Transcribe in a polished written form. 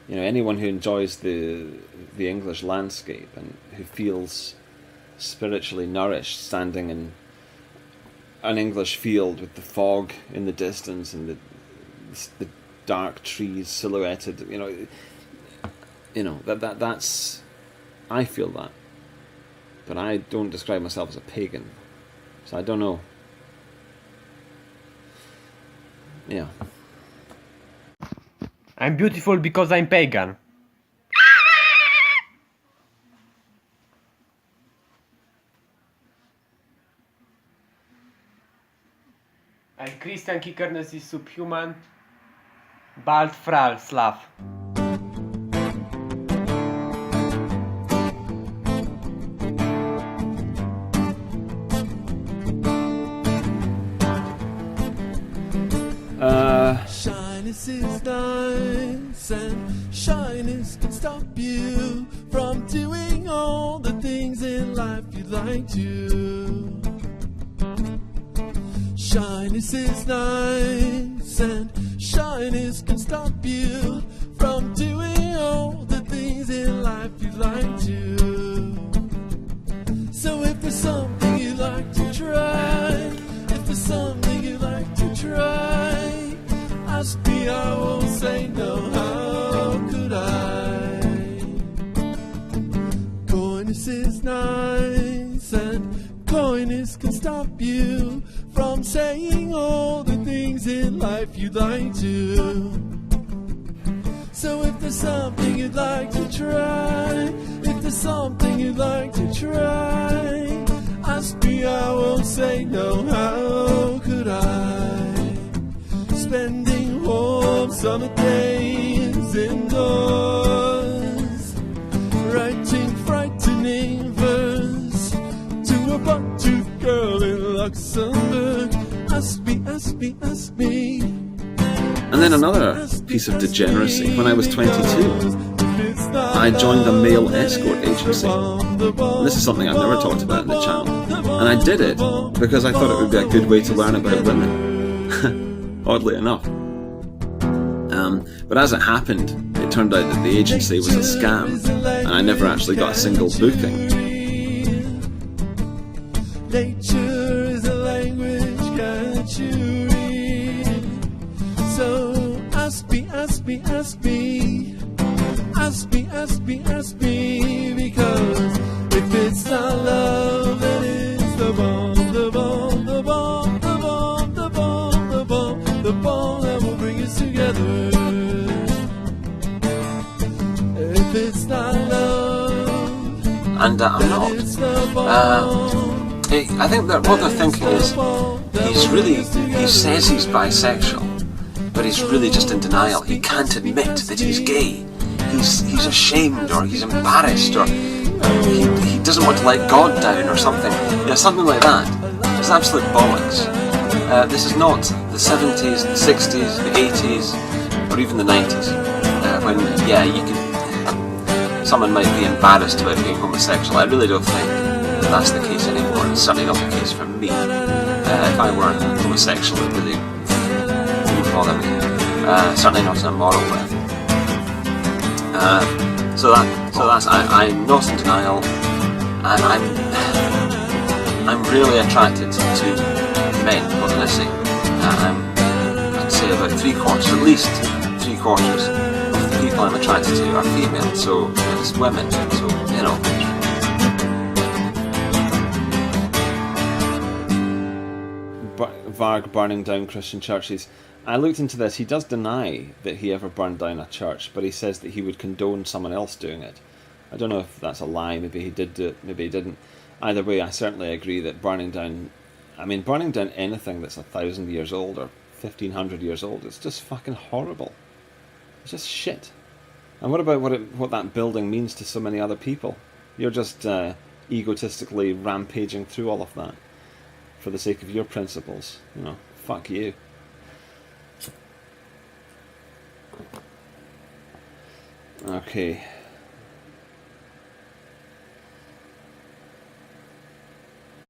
You know, anyone who enjoys the English landscape and who feels spiritually nourished standing in an English field with the fog in the distance and the dark trees silhouetted, that's I feel that, but I don't describe myself as a pagan, so I don't know. Yeah. I'm beautiful because I'm pagan. And Christian Kickerness is subhuman. Bald Fral Slav. Shyness is nice, and shyness can stop you from doing all the things in life you'd like to. Shyness is nice, and shyness can stop you from doing all the things in life you'd like to. So if there's something you'd like to try, if there's something you'd like to try, ask me, I won't say no, how could I? Coyness is nice, and coyness can stop you from saying all the things in life you'd like to. So if there's something you'd like to try, if there's something you'd like to try, ask me, I won't say no, how could I? Spending whole summer days indoors, writing frightening verse to a buck-toothed girl in Luxembourg. Ask me, ask me, ask me. And then another piece of degeneracy. When I was 22, I joined a male escort agency. And this is something I've never talked about in the channel. And I did it because I thought it would be a good way to learn about women. Oddly enough. But as it happened, it turned out that the agency was a scam, and I never actually got a single booking. Nature is a language, can't you read? So ask me, ask me, ask me, ask me, ask me, ask me, because if it's not love, then it's the bomb, the bomb, the bomb, the bomb, the bomb, the bomb, the bomb that will bring us together. If it's not love, And I'm not. I think that what they're thinking is, he says he's bisexual, but he's really just in denial. He can't admit that he's gay. He's ashamed, or he's embarrassed, or he doesn't want to let God down, or something. Something like that. It's absolute bollocks. This is not the 70s, the 60s, the 80s, or even the 90s, when, someone might be embarrassed about being homosexual. I really don't think that that's the case anymore. It's certainly not the case for me. If I were homosexual, it really wouldn't bother me. Certainly not in a moral way. So that's I'm not in denial, and I'm really attracted to men. What can I say? I'd say about at least three quarters of the people I'm attracted to are female. So it's women. So Varg burning down Christian churches. I looked into this. He does deny that he ever burned down a church, but he says that he would condone someone else doing it. I don't know if that's a lie. Maybe he did do it, maybe he didn't. Either way, I certainly agree that burning down anything that's 1,000 years old or 1,500 years old, it's just fucking horrible. It's just shit. And what about what that building means to so many other people? You're just egotistically rampaging through all of that for the sake of your principles. Fuck you. Okay.